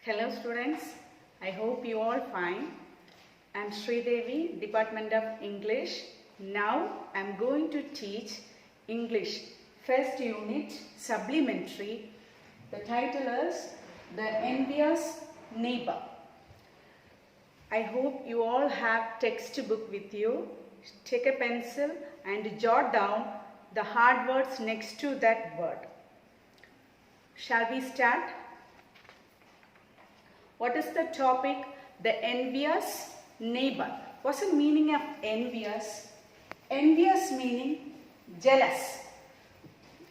Hello students, I hope you all fine. I am Sri Devi, Department of English. Now I am going to teach English first unit supplementary. The title is The Envious Neighbour. I hope you all have textbook with you. Take a pencil and jot down the hard words next to that word. Shall we start? What is the topic? The envious neighbor. What's the meaning of envious? Envious meaning jealous.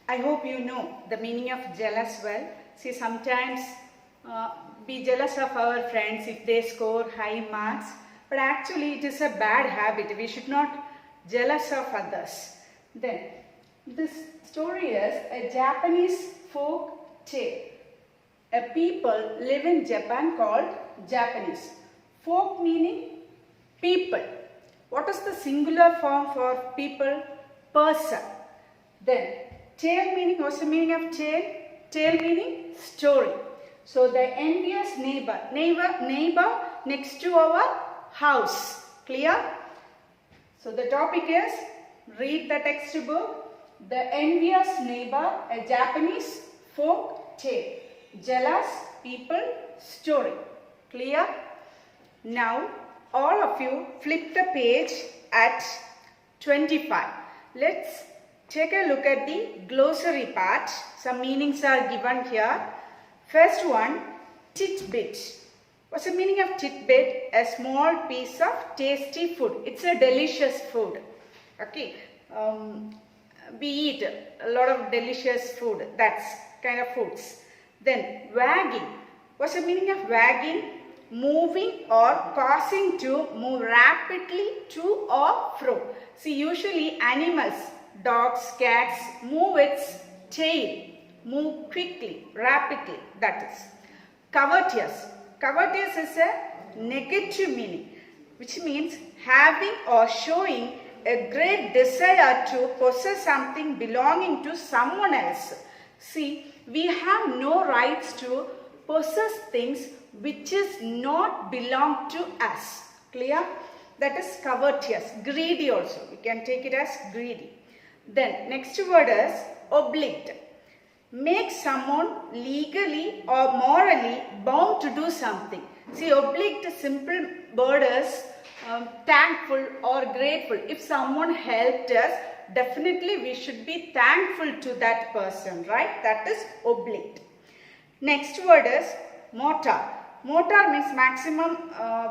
I hope you know the meaning of jealous well. See, sometimes be jealous of our friends if they score high marks. But actually it is a bad habit. We should not jealous of others. Then this story is a Japanese folk tale. A people live in Japan called Japanese. Folk meaning people. What is the singular form for people? Person. Then tale meaning, what's the meaning of tale? Tale meaning story. So the envious neighbor. Neighbor next to our house. Clear? So the topic is, read the textbook. The envious neighbor, a Japanese folk tale. Jealous people story. Clear? Now all of you flip the page at 25. Let's take a look at the glossary part. Some meanings are given here. First one, titbit. What's the meaning of titbit? A small piece of tasty food. It's a delicious food. Okay. We eat a lot of delicious food. That's kind of foods. Then wagging. What's the meaning of wagging? Moving or causing to move rapidly to or fro. See, usually animals, dogs, cats move its tail. Move quickly, rapidly, that is. Covetous. Covetous is a negative meaning, which means having or showing a great desire to possess something belonging to someone else. See, we have no rights to possess things which is not belong to us. Clear? That is covetous. Greedy also. We can take it as greedy. Then next word is obliged. Make someone legally or morally bound to do something. See, obliged simple word is thankful or grateful. If someone helped us, definitely we should be thankful to that person, right? That is obliged. Next word is mortar. Mortar means maximum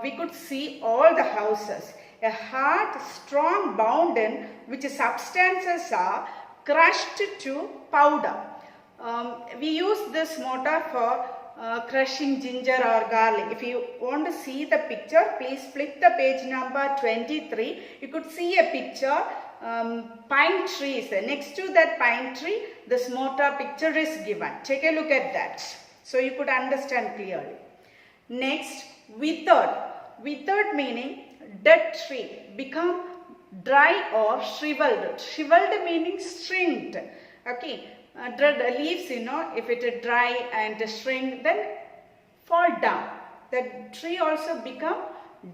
we could see all the houses. A hard, strong boundin which substances are crushed to powder. We use this mortar for crushing ginger or garlic. If you want to see the picture, please flip the page number 23. You could see a picture, pine trees. Next to that pine tree, this mortar picture is given. Take a look at that, so you could understand clearly. Next, withered. Withered meaning dead tree, become dry or shriveled. Shriveled meaning shrinked. Okay. Dead leaves, if it is dry and shrink, then fall down. The tree also become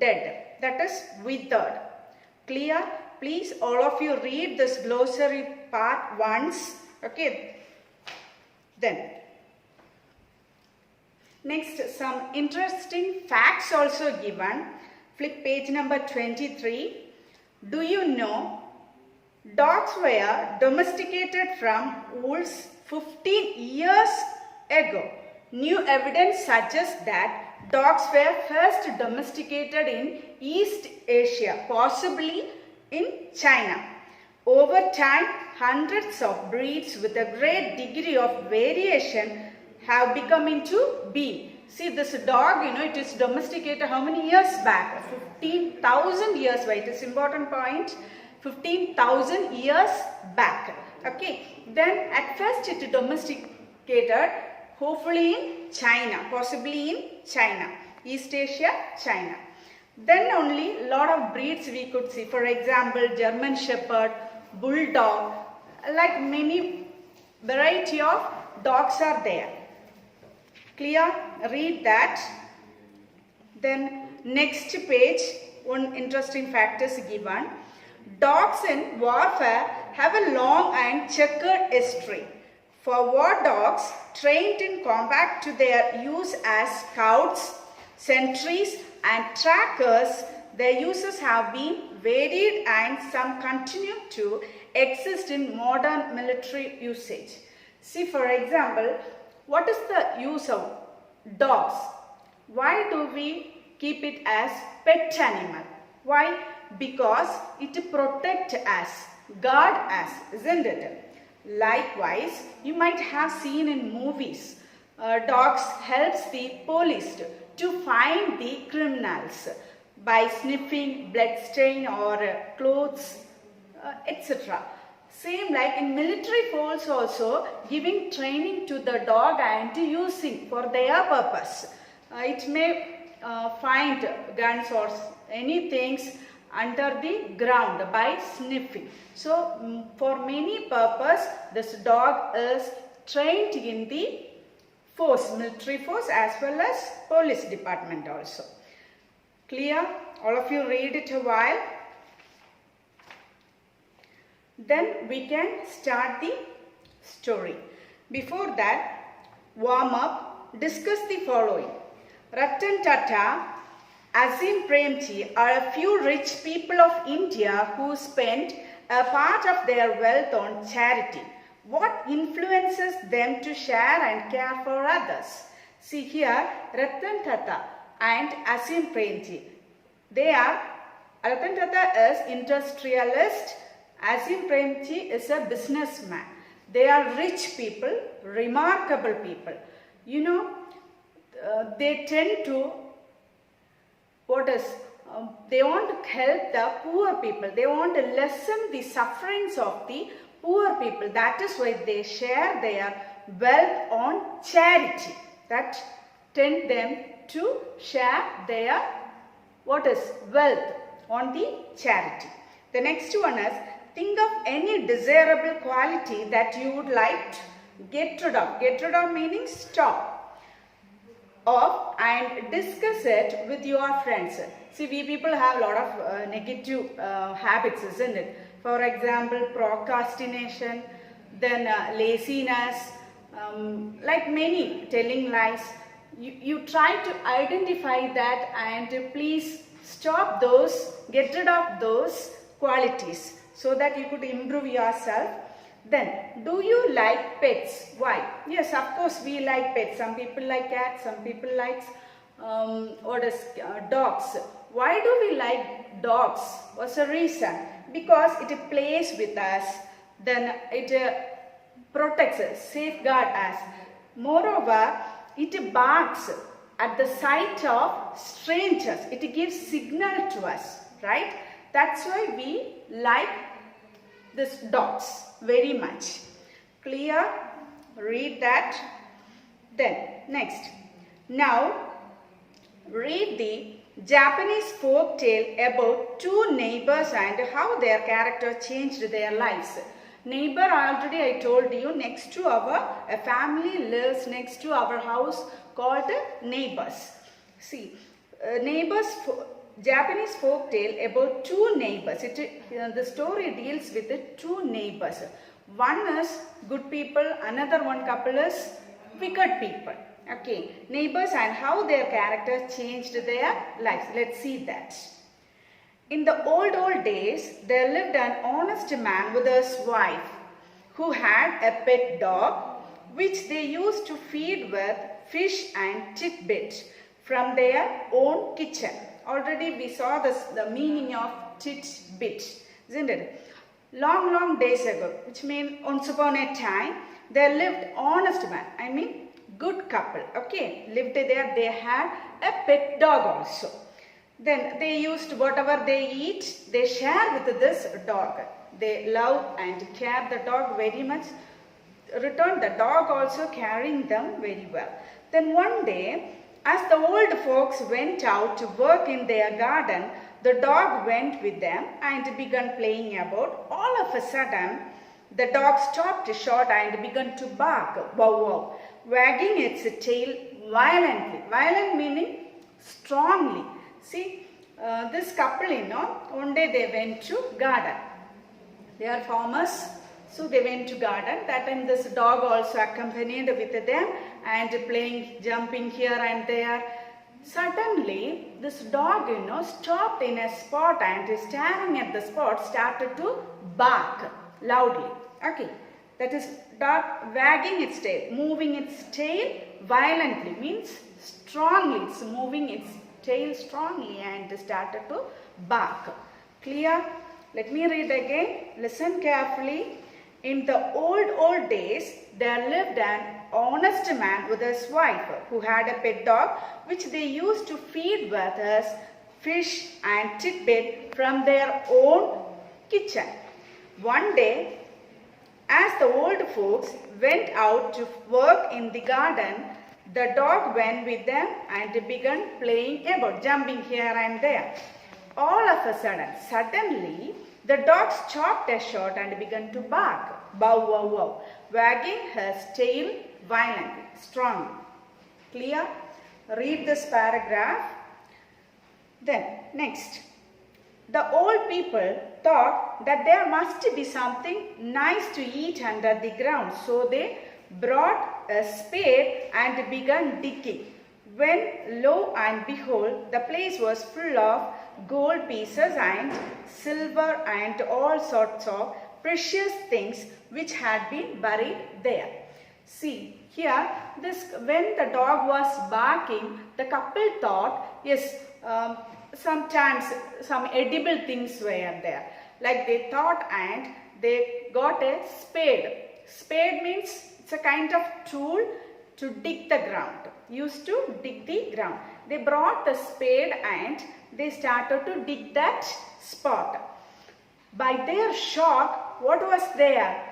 dead. That is withered. Clear? Please all of you read this glossary part once. Okay. Then next, some interesting facts also given. Flip page number 23. Do you know dogs were domesticated from wolves 15 years ago? New evidence suggests that dogs were first domesticated in East Asia, possibly in China. Over time, hundreds of breeds with a great degree of variation have become into being. See, this dog, it is domesticated how many years back? 15,000 years back. It is important point. 15,000 years back. Okay. Then at first it domesticated hopefully in China, possibly in China, East Asia, China. Then only lot of breeds we could see. For example, German Shepherd, Bulldog, like many variety of dogs are there. Clear? Read that. Then next page, one interesting fact is given. Dogs in warfare have a long and checkered history. For war dogs trained in combat to their use as scouts, sentries and trackers, their uses have been varied and some continue to exist in modern military usage. See, for example, what is the use of dogs? Why do we keep it as pet animal? Why? Because it protects us, guard us, isn't it? Likewise, you might have seen in movies, dogs helps the police to find the criminals by sniffing blood stain or clothes, etc. Same like in military force also, giving training to the dog and using for their purpose. It may find guns or anything under the ground by sniffing. So for many purpose, this dog is trained in the force, military force as well as police department also. Clear? All of you read it a while. Then we can start the story. Before that, warm up, discuss the following. Ratan Tata, Azim Premji are a few rich people of India who spent a part of their wealth on charity. What influences them to share and care for others? See here, Ratan Tata and Azim Premji. Ratan Tata is industrialist, Azim Premji is a businessman. They are rich people, remarkable people. You know, they tend to they want to help the poor people. They want to lessen the sufferings of the poor people. That is why they share their wealth on charity. That tend them to share their wealth on the charity. The next one is, think of any desirable quality that you would like to get rid of. Get rid of meaning stop. Of and discuss it with your friends. See, we people have a lot of negative habits, isn't it? For example, procrastination, then laziness, like many, telling lies. You try to identify that and please stop those, get rid of those qualities so that you could improve yourself. Then, do you like pets? Why? Yes, of course we like pets. Some people like cats, some people like dogs. Why do we like dogs? What's the reason? Because it plays with us, then it protects us, safeguards us. Moreover, it barks at the sight of strangers. It gives signal to us, right? That's why we like these dogs very much. Clear? Read that. Then next. Now read the Japanese folk tale about two neighbors and how their character changed their lives. Neighbor, already I told you, next to a family lives next to our house called neighbors. See, Japanese folk tale about two neighbors. The story deals with the two neighbors. One is good people, another one couple is wicked people. Okay, neighbors and how their character changed their lives. Let's see that. In the old days, there lived an honest man with his wife who had a pet dog which they used to feed with fish and tidbit from their own kitchen. Already we saw the meaning of tidbit, isn't it? Long days ago, which means once upon a time, there lived honest man, I mean good couple, okay, lived there. They had a pet dog also. Then they used whatever they eat, they share with this dog. They love and care the dog very much. Return the dog also carrying them very well. Then one day, as the old folks went out to work in their garden, the dog went with them and began playing about. All of a sudden, the dog stopped short and began to bark, wow wow, wagging its tail violently. Violent meaning strongly. See, this couple, one day they went to garden. They are farmers, so they went to garden. That time this dog also accompanied with them and playing, jumping here and there. Suddenly, this dog, stopped in a spot and staring at the spot started to bark loudly. Okay, that is dog wagging its tail, moving its tail violently, means strongly. It's moving its tail strongly and started to bark. Clear? Let me read again. Listen carefully. In the old days, there lived an honest man with his wife who had a pet dog which they used to feed with us fish and tidbit from their own kitchen. One day, as the old folks went out to work in the garden, the dog went with them and began playing about, jumping here and there. All of a sudden, suddenly, the dog stopped short and began to bark, bow, wow, wow, wagging his tail violently, strongly. Clear? Read this paragraph. Then, next. The old people thought that there must be something nice to eat under the ground, so they brought a spade and began digging. When, lo and behold, the place was full of gold pieces and silver and all sorts of precious things which had been buried there. See, here, when the dog was barking, the couple thought, yes, sometimes some edible things were there. Like they thought, and they got a spade. Spade means it's a kind of tool to dig the ground, used to dig the ground. They brought the spade and they started to dig that spot. By their shock, what was there?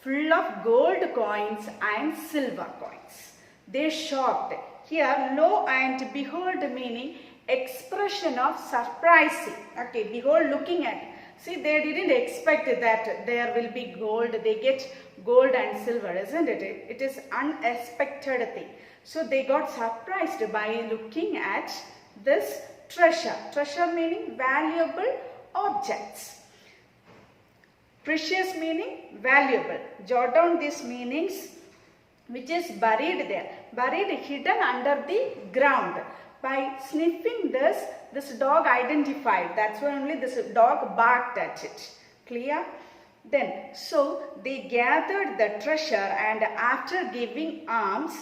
Full of gold coins and silver coins. They shocked. Here, lo and behold meaning expression of surprising. Okay, behold, looking at. See, they didn't expect that there will be gold. They get gold and silver, isn't it? It is unexpected thing. So they got surprised by looking at this treasure. Treasure meaning valuable objects. Precious meaning valuable. Jot down these meanings which is buried there. Buried, hidden under the ground. By sniffing this dog identified. That's why only this dog barked at it. Clear? Then, so they gathered the treasure and after giving alms,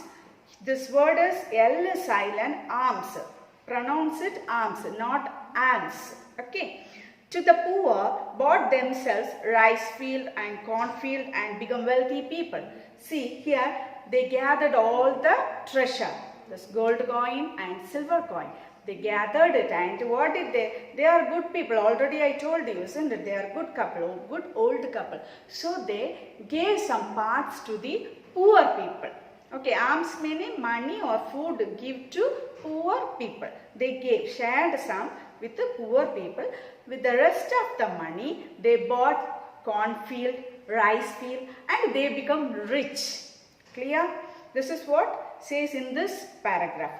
this word is L is silent, alms. Pronounce it alms, not alms. Okay. To the poor, bought themselves rice field and cornfield and become wealthy people. See, here they gathered all the treasure. This gold coin and silver coin. They gathered it and what did they? They are good people. Already I told you, isn't it? They are good couple, good old couple. So they gave some parts to the poor people. Okay, alms meaning money or food give to poor people. They gave, shared some with the poor people. With the rest of the money, they bought cornfield, rice field and they become rich. Clear? This is what says in this paragraph.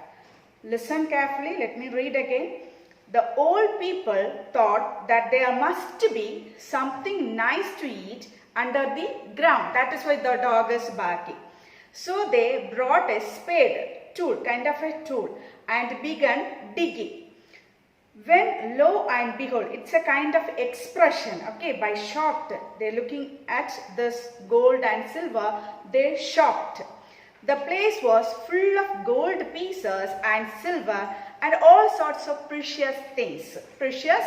Listen carefully, let me read again. The old people thought that there must be something nice to eat under the ground. That is why the dog is barking. So they brought a spade, tool, kind of a tool, and began digging. When lo and behold, it's a kind of expression, okay, by shocked, they're looking at this gold and silver, they shocked. The place was full of gold pieces and silver and all sorts of precious things, precious,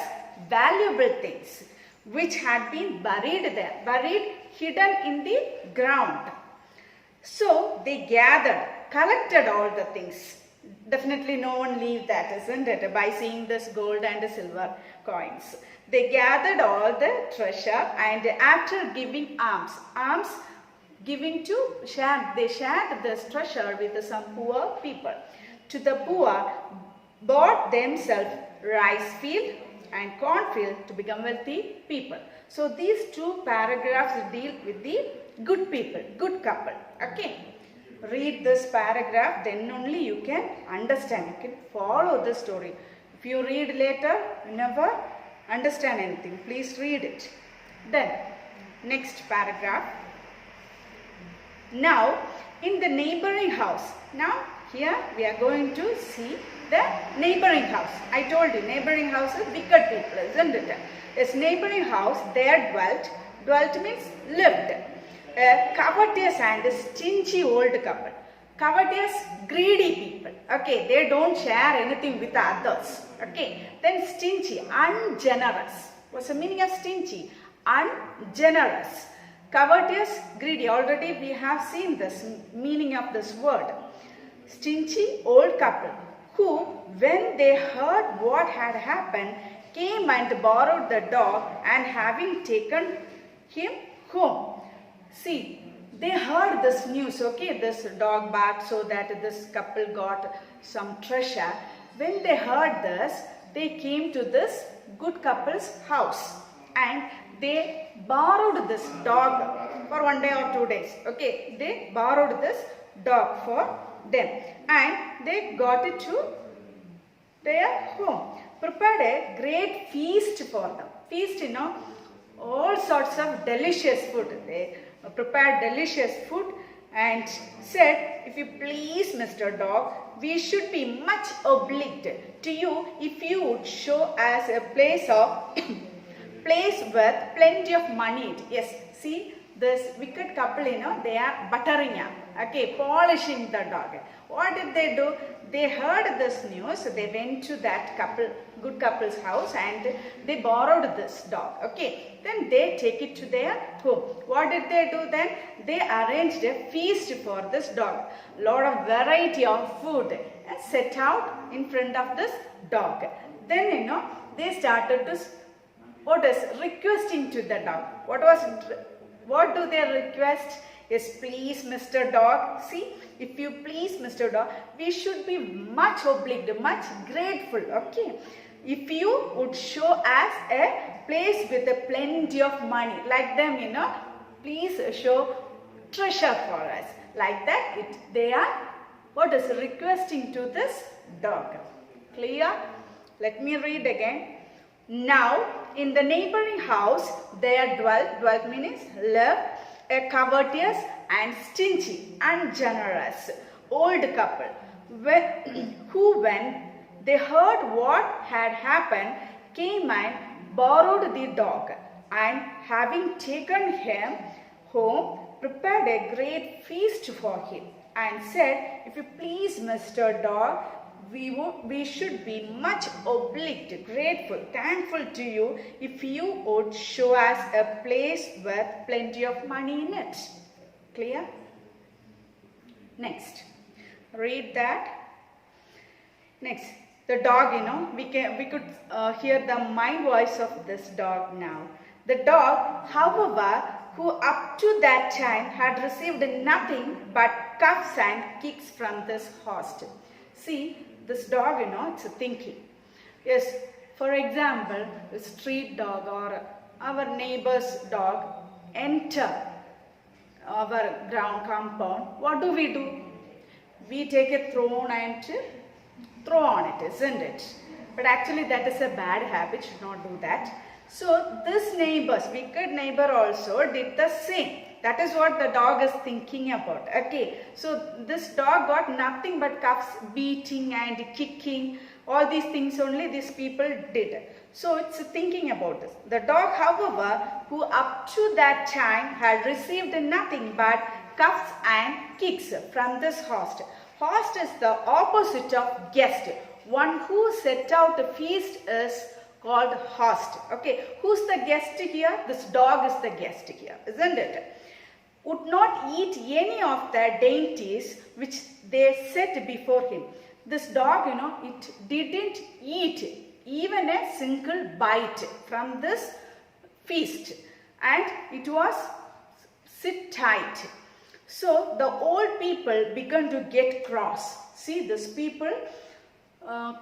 valuable things, which had been buried there, buried, hidden in the ground. So they gathered, collected all the things. Definitely no one leave that, isn't it, by seeing this gold and silver coins. They gathered all the treasure and after giving alms, giving to share, they shared this treasure with some poor people. To the poor, bought themselves rice field and cornfield to become wealthy people. So these two paragraphs deal with the good people, good couple. Okay. read this paragraph, then only you can understand, you can follow the story. If you read later, you never understand anything. Please read it. Then, next paragraph. Now, in the neighboring house. Now, here we are going to see the neighboring house. I told you, neighboring house is wicked people, isn't it? This neighboring house, there dwelt means lived, a covetous and stingy old couple. Covetous, greedy people. Okay, they don't share anything with others. Okay, then stingy, ungenerous. What's the meaning of stingy? Ungenerous. Covetous, greedy. Already we have seen this meaning of this word. Stingy old couple who, when they heard what had happened, came and borrowed the dog and having taken him home. See, they heard this news, okay, this dog barked so that this couple got some treasure. When they heard this, they came to this good couple's house and they borrowed this dog for 1 day or 2 days. Okay, they borrowed this dog for them and they got it to their home. Prepared a great feast for them. Feast, you know, all sorts of delicious food. They prepared delicious food and said, if you please, Mr. Dog, we should be much obliged to you if you would show us a place with plenty of money. Yes, see, this wicked couple, you know, they are buttering up, okay, polishing the dog. What did they do? They heard this news, they went to that good couple's house and they borrowed this dog, okay. Then they take it to their home. What did they do then? They arranged a feast for this dog. Lot of variety of food and set out in front of this dog. Then, you know, they started to, requesting to the dog. What do they request? Yes, please, Mr. Dog. See, if you please, Mr. Dog, we should be much obliged, much grateful, okay. If you would show us a place with a plenty of money, like them, you know, please show treasure for us. Like that, they are, requesting to this dog. Clear? Let me read again. Now, in the neighboring house, there dwelt means live, a covetous and stingy, ungenerous old couple, who when they heard what had happened, came and borrowed the dog, and having taken him home, prepared a great feast for him, and said, if you please, Mr. Dog, we should be much obliged, grateful, thankful to you if you would show us a place with plenty of money in it. Clear? Next, read that. Next, the dog, you know, we could hear the mind voice of this dog now. The dog, however, who up to that time had received nothing but cuffs and kicks from this host. See, this dog, you know, it's thinking. Yes, for example, a street dog or our neighbor's dog enter our ground compound. What do? We take a throw and throw on it, isn't it? But actually that is a bad habit, should not do that. So this wicked neighbor also did the same. That is what the dog is thinking about. Okay, so this dog got nothing but cuffs, beating and kicking. All these things only these people did. So it's thinking about this. The dog, however, who up to that time had received nothing but cuffs and kicks from this host. Host is the opposite of guest. One who set out the feast is called host. Okay, who's the guest here? This dog is the guest here, isn't it? Would not eat any of the dainties which they set before him. This dog, you know, it didn't eat even a single bite from this feast, and it was sit tight. So the old people began to get cross. See, these people,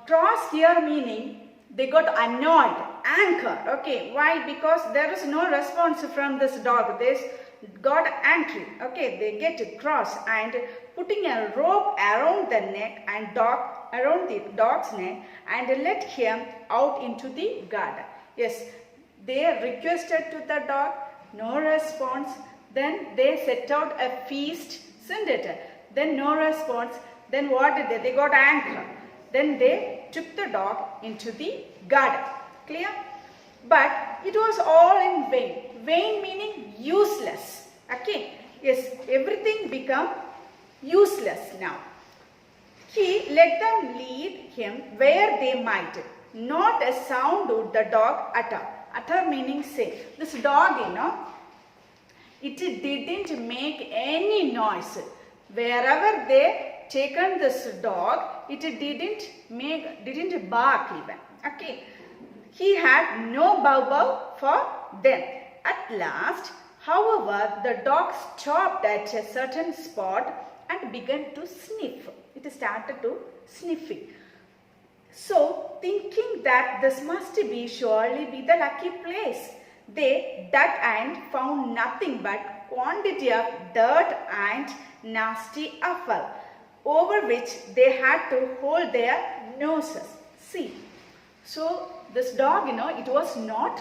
cross here meaning they got annoyed, anger. Okay, why? Because there is no response from this dog. They got angry. Okay, they get cross and putting a rope around the neck and around the dog's neck and let him out into the garden. Yes, they requested to the dog, no response. Then they set out a feast, isn't it? Then no response. Then what did they? They got angry. Then they took the dog into the garden. Clear? But it was all in vain. Vain meaning useless. Okay. Yes, everything become useless now. He let them lead him where they might. Not a sound would the dog utter. Utter meaning say. This dog, it didn't make any noise. Wherever they taken this dog, it didn't bark even. Okay. He had no bow for them. At last, however, the dog stopped at a certain spot and began to sniff. It started to sniffing. So, thinking that this must surely be the lucky place, they dug and found nothing but quantity of dirt and nasty offal, over which they had to hold their noses. See, so this dog, it was not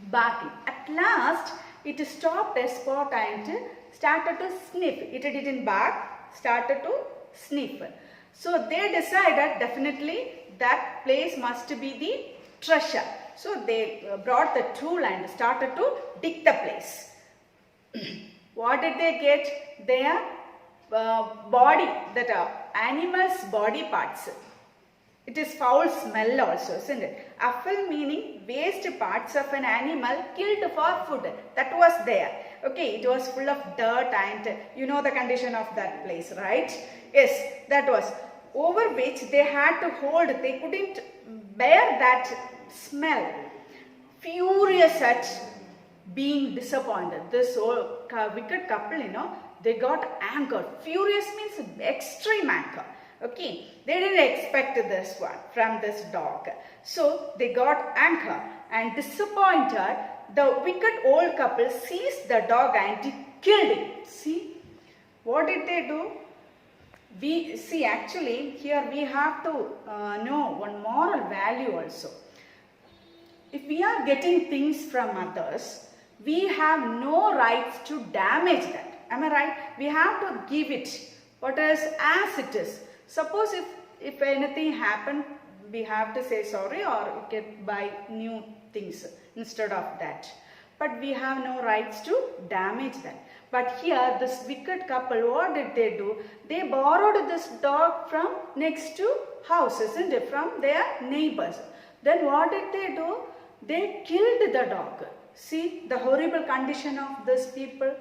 barking. At last, it stopped a spot and started to sniff. It didn't bark, started to sniff. So they decided definitely that place must be the treasure. So they brought the tool and started to dig the place. What did they get? Their body, that animals' body parts. It is foul smell also, isn't it? Offal meaning waste parts of an animal killed for food. That was there. Okay, it was full of dirt and you know the condition of that place, right? Yes, that was. Over which they had to hold. They couldn't bear that smell. Furious at being disappointed. This wicked couple, they got angered. Furious means extreme anger. Okay, they didn't expect this one from this dog. So they got anger and disappointed. The wicked old couple seized the dog and killed it. See, what did they do? We see, actually here we have to know one moral value also. If we are getting things from others, we have no rights to damage that. Am I right? We have to give it what is as it is. Suppose if anything happened, we have to say sorry or we can buy new things instead of that. But we have no rights to damage that. But here this wicked couple, what did they do? They borrowed this dog from next to house, isn't it? From their neighbors. Then what did they do? They killed the dog. See the horrible condition of these people.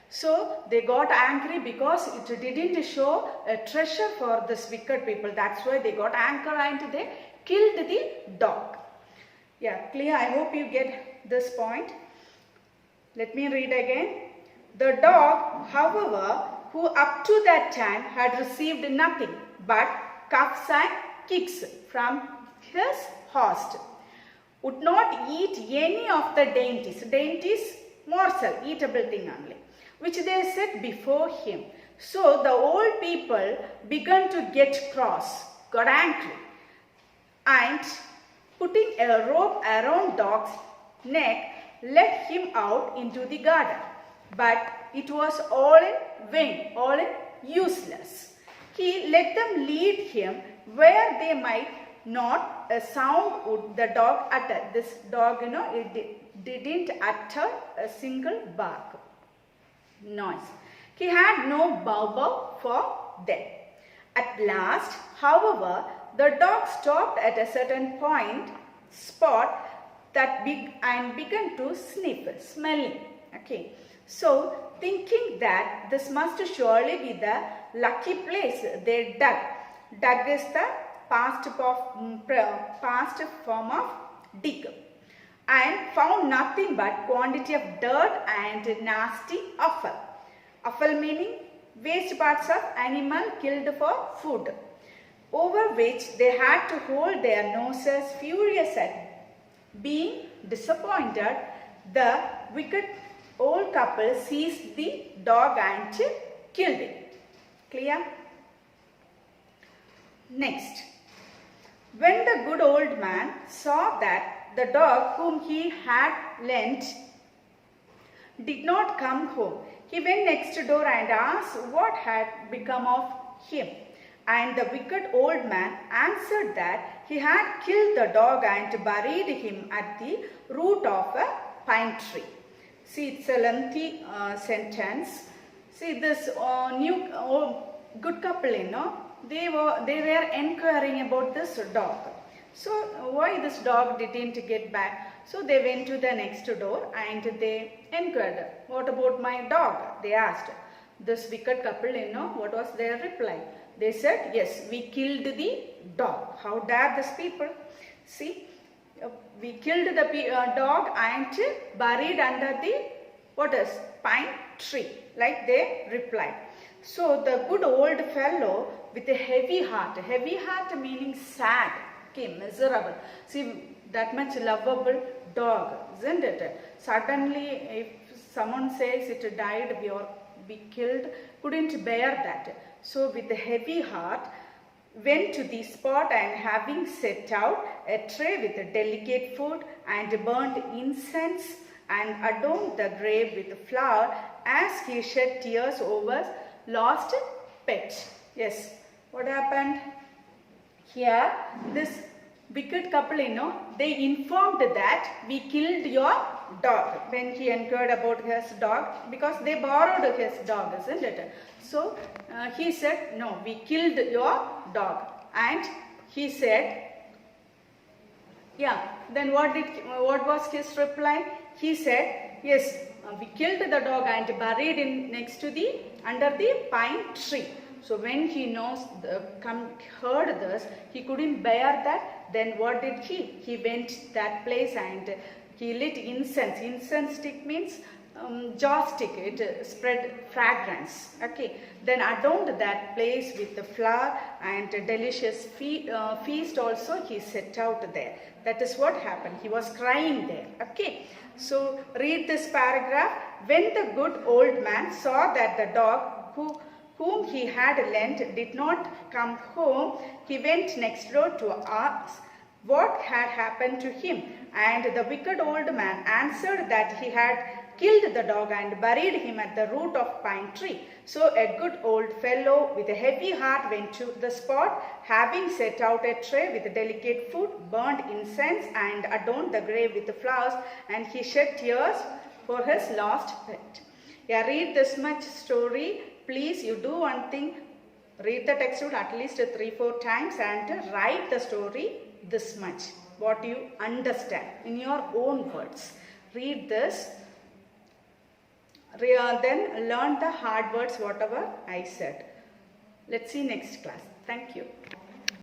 So they got angry because it didn't show a treasure for this wicked people. That's why they got angry and they killed the dog. Yeah, clear? I hope you get this point. Let me read again. The dog, however, who up to that time had received nothing but cuffs and kicks from his host, would not eat any of the dainties. Dainties, morsel, eatable thing only, which they set before him. So the old people began to get cross, got angry, and putting a rope around dog's neck, led him out into the garden. But it was all in vain, all in useless. He let them lead him where they might not a sound would the dog utter. This dog, it didn't utter a single bark, noise. He had no bow for them. At last, however, the dog stopped at a certain spot that began to sniff, smelling. Okay. So, thinking that this must surely be the lucky place, they dug. Dug is the past form of dig. And found nothing but quantity of dirt and nasty offal. Offal meaning waste parts of animal killed for food, over which they had to hold their noses, furious at being disappointed. The wicked old couple seized the dog and killed it. Clear? Next, when the good old man saw that the dog whom he had lent did not come home, he went next door and asked what had become of him. And the wicked old man answered that he had killed the dog and buried him at the root of a pine tree. See, it's a lengthy sentence. See, this good couple, they were inquiring about this dog. So, why this dog didn't get back? So, they went to the next door and they inquired, what about my dog? They asked. This wicked couple, what was their reply? They said, yes, we killed the dog. How dare these people? See, we killed the dog and buried under the, pine tree, like they replied. So, the good old fellow with a heavy heart meaning sad, okay, miserable. See, that much lovable dog, isn't it? Suddenly, if someone says it died or be killed, couldn't bear that. So, with a heavy heart, went to the spot and having set out a tray with delicate food and burnt incense and adorned the grave with flower as he shed tears over lost pet. Yes, what happened? Here, this wicked couple, they informed that we killed your dog when he inquired about his dog, because they borrowed his dog, isn't it? So, he said, no, we killed your dog. And he said, yeah, then what was his reply? He said, yes, we killed the dog and buried him next to under the pine tree. So when he heard this, he couldn't bear that. Then what did he? He went that place and he lit incense. Incense stick means joss stick. It spread fragrance. Okay. Then adorned that place with the flower and a delicious feast also he set out there. That is what happened. He was crying there. Okay. So read this paragraph. When the good old man saw that the dog whom he had lent did not come home, he went next door to ask what had happened to him. And the wicked old man answered that he had killed the dog and buried him at the root of pine tree. So a good old fellow with a heavy heart went to the spot, having set out a tray with delicate food, burned incense and adorned the grave with flowers, and he shed tears for his lost pet. Yeah, read this much story. Please, you do one thing, read the textbook at least 3-4 times and write the story this much, what you understand in your own words. Read this, then learn the hard words whatever I said. Let's see next class. Thank you.